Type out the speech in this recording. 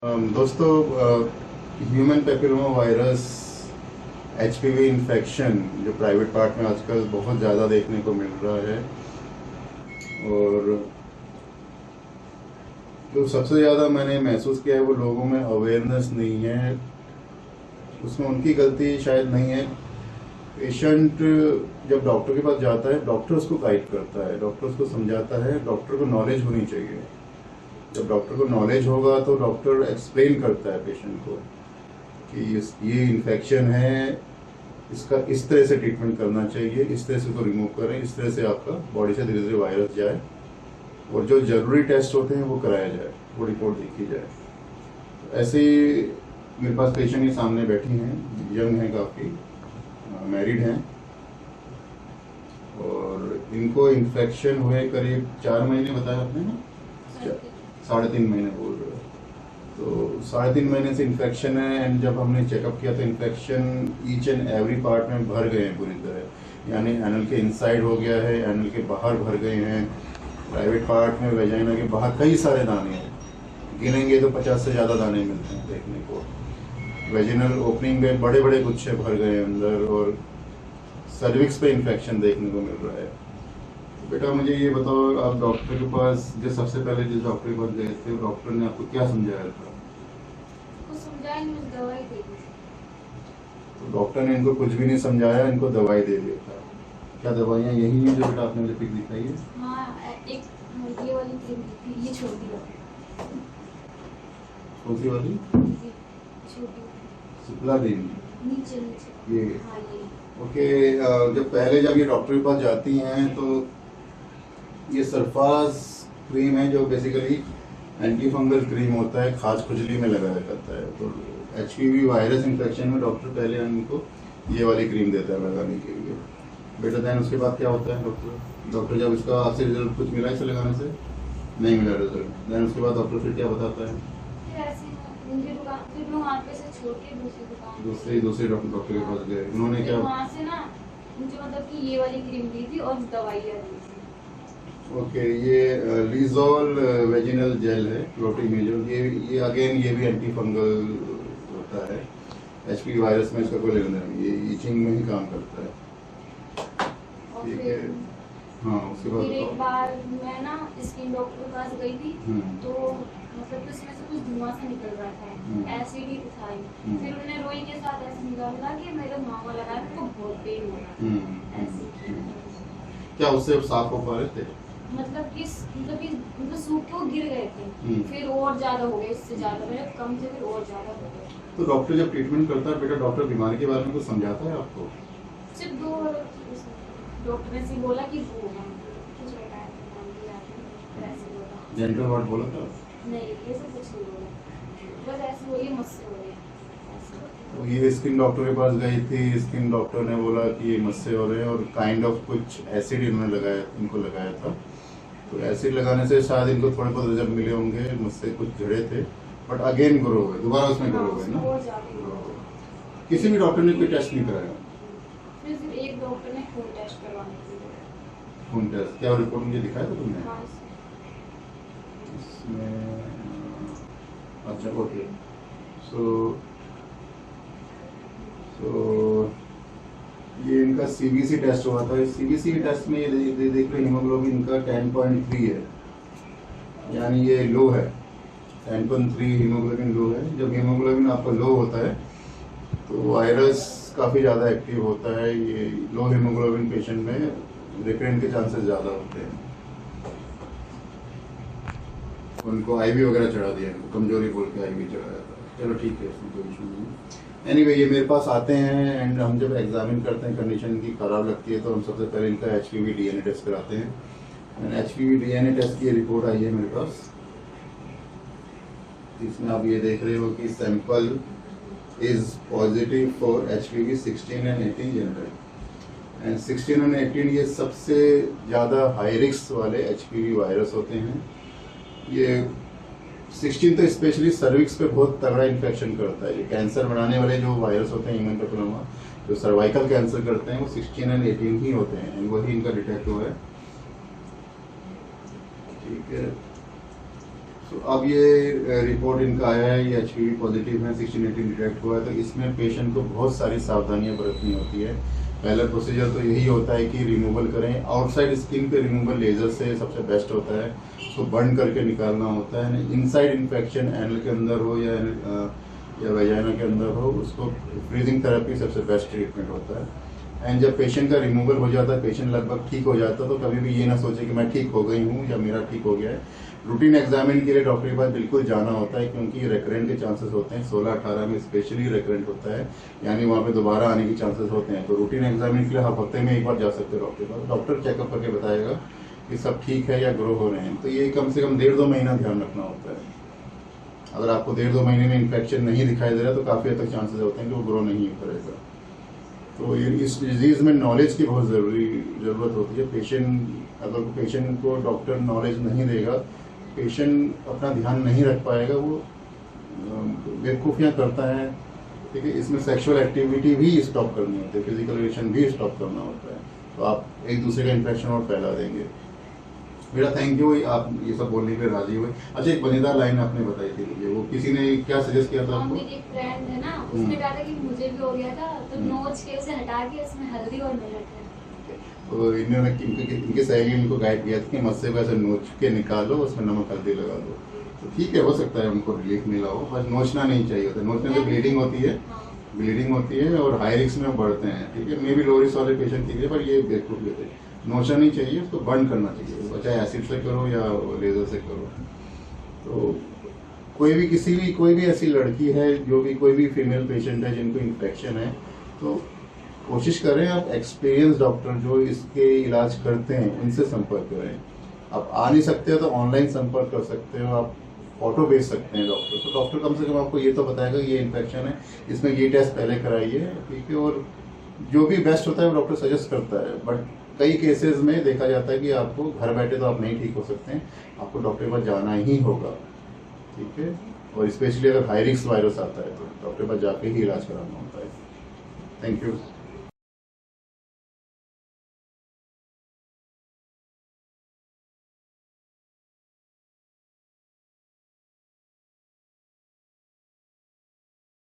दोस्तों, human papilloma virus HPV infection जो private part में आजकल बहुत ज़्यादा देखने को मिल रहा है, और जो सबसे ज़्यादा मैंने महसूस किया है वो लोगों में अवेयरनेस नहीं है। उसमें उनकी गलती शायद नहीं है। पेशेंट जब डॉक्टर के पास जाता है, डॉक्टर उसको गाइड करता है, डॉक्टर उसको समझाता है, डॉक्टर को नॉलेज होनी चाहिए। जब डॉक्टर को नॉलेज होगा तो डॉक्टर एक्सप्लेन करता है पेशेंट को कि ये इन्फेक्शन है, इसका इस तरह से ट्रीटमेंट करना चाहिए, इस तरह से उसको रिमूव करें, इस तरह से आपका बॉडी से धीरे धीरे वायरस जाए और जो जरूरी टेस्ट होते हैं वो कराया जाए, वो रिपोर्ट देखी जाए। तो ऐसे ही मेरे पास पेशेंट ही सामने बैठी हैं, यंग हैं, काफ़ी मैरिड हैं, और इनको इन्फेक्शन हुए करीब 4 महीने बताया आपने ना, 3.5 महीने बोल रहे हो। तो 3.5 महीने से इन्फेक्शन है, एंड जब हमने चेकअप किया तो infection each and every part में भर गए हैं पूरी तरह। यानी एनल के इनसाइड हो गया है, एनल के बाहर भर गए हैं, प्राइवेट पार्ट में वेजाइना के बाहर कई सारे दाने हैं, गिनेंगे तो 50 से ज़्यादा दाने मिलते हैं देखने को। वेजिनल ओपनिंग में बड़े बड़े गुच्छे भर गए अंदर, और सर्विक्स पे इन्फेक्शन देखने को मिल रहा है। बेटा मुझे ये बताओ, आप डॉक्टर के पास जो सबसे पहले जिस डॉक्टर के पास गए थे, डॉक्टर ने आपको क्या समझाया था? कुछ समझाया नहीं, मुझे दवाई दे दी। तो डॉक्टर ने इनको कुछ भी नहीं समझाया, इनको दवाई दे दिया था। क्या दवाइयाँ यही हैं जो बेटा आपने मुझे पिक दिखाई है? हाँ, एक ये वाली क्रीम दी थी, ये छोटी वाली। कौन सी वाली? ये छोटी सिप्लाडिन। नीचे नीचे। ये हाँ ये। ओके। जब ये डॉक्टर के पास जाती हैं तो ये सरफास क्रीम है जो बेसिकली एंटी फंगल क्रीम होता है, खास खुजली में लगाया जाता है। तो एचपीवी वायरस इन्फेक्शन में डॉक्टर पहले इनको ये वाली क्रीम देता है लगाने के लिए। बेटा दैन उसके बाद क्या होता है? डॉक्टर जब इसका आपसे रिजल्ट कुछ मिला इसे लगाने से? नहीं मिला रिजल्ट। दैन उसके बाद डॉक्टर फिर क्या बताता है? फिर ऐसे उनकी दुकान, फिर मैं वहाँ पे से छोड़ के दूसरी दुकान, दूसरे डॉक्टर के पास गए, उन्होंने क्या? वहाँ से ना मुझे मतलब कि ये वाली क्रीम दी थी और दवाइयाँ दी थी। ओके, ये लीजोल वेजिनल जेल है, क्लोट्रीमेजोल। ये अगेन ये भी एंटी फंगल होता है। एचपीवी वायरस में इसका कोई लेना नहीं, ये ईचिंग में ही काम करता है। ठीक है। हाँ, उसके बाद फिर एक बार मैं ना स्किन डॉक्टर के पास गई थी, तो मतलब इसमें से कुछ धुआं सा निकल रहा था, एसिड ही था। फिर उन्होंने रोई के साथ ऐसे निकाला कि मेरे मामा लगा तो बहुत पेन हो रहा ऐसे। क्या उससे साफ हो पा रहे थे? मतलब सूख के वो गिर गए थे, फिर और ज्यादा हो गए, इससे ज्यादा मेरे कम से फिर और ज्यादा हो गए। तो डॉक्टर जब ट्रीटमेंट करता है बेटा, डॉक्टर बीमारी के बारे में कुछ समझाता है आपको? सिर्फ 2 डॉक्टर ने से बोला कि वो है कुछ बताया था, ऐसे बोला। जेंटल वर्ड बोला था? नहीं, ये सब कुछ नहीं बोला, बस ऐसे बोलिए मुझसे हो रही है। तो ये स्किन डॉक्टर के पास गई थी, स्किन डॉक्टर ने बोला कि ये मुझसे हो रहे हैं, और काइंड ऑफ कुछ एसिड इन्होंने इनको लगाया था। तो एसिड लगाने से शायद इनको थोड़े बहुत रिजल्ट मिले होंगे, मुझसे कुछ झड़े थे, बट अगेन ग्रो हुए, दोबारा उसमें ग्रो हुए ना। किसी भी डॉक्टर ने कोई टेस्ट नहीं कराया? फिर सिर्फ एक डॉक्टर ने खून टेस्ट करवाने के लिए। खून टेस्ट? क्या रिपोर्ट मुझे दिखाया था तुमने? हाँ, इसमें अच्छा, ओके। सो ये इनका सीबीसी टेस्ट हुआ था। सीबीसी टेस्ट में ये देख रहे हीमोग्लोबिन इनका 10.3 है, यानी ये लो है। 10.3 हीमोग्लोबिन लो है। जब हीमोग्लोबिन आपका लो होता है तो वायरस काफ़ी ज़्यादा एक्टिव होता है। ये लो हीमोग्लोबिन पेशेंट में रिकरेंट के चांसेस ज़्यादा होते हैं। उनको आईवी वगैरह चढ़ा दिया, कमजोरी बोल के आईवी चढ़ाया था। चलो ठीक है, इसमें कोई इशू नहीं। एनीवे, ये मेरे पास आते हैं, एंड हम जब एग्जामिन करते हैं, कंडीशन की खराब लगती है, तो हम सबसे पहले इनका एचपीवी डीएनए टेस्ट कराते हैं। एचपीवी डीएनए टेस्ट की रिपोर्ट आई है मेरे पास। इसमें आप ये देख रहे हो कि sample is positive for HPV 16 and 18 general. And 16 और 18 ये सबसे ज़्यादा हाई रिस्क वाले एचपीवी वायरस होते हैं। ये 16 तो स्पेशली सर्विक्स पे बहुत तगड़ा इन्फेक्शन करता है। ये कैंसर बनाने वाले जो वायरस होते हैं, ह्यूमन पेपिलोमा, जो सर्वाइकल कैंसर करते हैं, वो 16 एंड 18 ही होते हैं, एंड वही इनका डिटेक्ट हुआ है। ठीक है। तो अब ये रिपोर्ट इनका आया है, ये HPV पॉजिटिव है, 16-18 डिटेक्ट हुआ है। तो इसमें पेशेंट को बहुत सारी सावधानियां बरतनी होती है। पहला प्रोसीजर तो यही होता है कि रिमूवल करें, आउटसाइड स्किन पे रिमूवल लेजर से सबसे बेस्ट होता है, उसको बर्न करके निकालना होता है। इनसाइड इन्फेक्शन एनल के अंदर हो या वेजाइना के अंदर हो, उसको फ्रीजिंग थेरेपी सबसे बेस्ट ट्रीटमेंट होता है। एंड जब पेशेंट का रिमूवल हो जाता है, पेशेंट लगभग ठीक हो जाता है, तो कभी भी ये ना सोचे कि मैं ठीक हो गई हूँ या मेरा ठीक हो गया है। रूटीन एग्जामिन के लिए डॉक्टर के पास बिल्कुल जाना होता है, क्योंकि रेकरेंट के चांसेस होते हैं। 16-18 में स्पेशली रेकरेंट होता है, यानी वहाँ पे दोबारा आने के चांसेस होते हैं। तो रूटीन एग्जामिन के लिए आप हफ्ते में एक बार जा सकते हो डॉक्टर के पास। डॉक्टर चेकअप करके बताएगा कि सब ठीक है या ग्रो हो रहे हैं। तो ये कम से कम 1.5-2 महीना ध्यान रखना होता है। अगर आपको 1.5-2 महीने में इन्फेक्शन नहीं दिखाई दे रहा, तो काफ़ी हद तक चांसेस होते हैं कि वो ग्रो नहीं करेगा। तो ये इस डिजीज़ में नॉलेज की बहुत ज़रूरत होती है। अगर पेशेंट को डॉक्टर नॉलेज नहीं देगा, पेशेंट अपना ध्यान नहीं रख पाएगा, वो बेवकूफ़ियाँ करता है। ठीक है, इसमें सेक्सुअल एक्टिविटी भी स्टॉप करनी होती है, फिजिकल रिलेशन भी स्टॉप करना होता है। तो आप एक दूसरे का इन्फेक्शन और फैला देंगे। मेरा थैंक यू, आप ये सब बोलने पे राजी हुए। अच्छा, एक मजेदार लाइन आपने बताई थी मुझे, वो किसी ने क्या सजेस्ट किया था आपको? मेरी एक फ्रेंड है ना, उसने कहा था कि मुझे भी हो गया था, तो नोच के उसे हटा के उसमें हल्दी और नमक है। तो इन्होंने इनके सहेली इनको गाइड किया था कि मस्से को ऐसे नोच के निकालो, उसमें नमक हल्दी लगा दो। तो ठीक है, हो सकता है उनको रिलीफ मिला हो, बस नोचना नहीं चाहिए होता। नोचने से ब्लीडिंग होती है, ब्लीडिंग होती है और हाई रिस्क में बढ़ते हैं। ठीक है, मे भी लो रिस्क वाले पेशेंट के लिए, पर ये बेवकूफ़ी होते हैं। नोचना नहीं चाहिए, उसको बर्न करना चाहिए, चाहे एसिड से करो या लेजर से करो। तो कोई भी ऐसी लड़की है, जो भी कोई भी फीमेल पेशेंट है जिनको इन्फेक्शन है, तो कोशिश करें आप एक्सपीरियंस डॉक्टर जो इसके इलाज करते हैं उनसे संपर्क करें। आप आ नहीं सकते हो तो ऑनलाइन संपर्क कर सकते हो, आप फोटो भेज सकते हैं डॉक्टर को। डॉक्टर कम से कम आपको ये तो बताएगा ये इन्फेक्शन है, इसमें ये टेस्ट पहले कराइए। ठीक है, और जो भी बेस्ट होता है वो डॉक्टर सजेस्ट करता है। बट कई केसेस में देखा जाता है कि आपको घर बैठे तो आप नहीं ठीक हो सकते हैं, आपको डॉक्टर के पास जाना ही होगा। ठीक है, और स्पेशली अगर हाई रिस्क वायरस आता है तो डॉक्टर के पास जाके ही इलाज कराना होता है। Thank you.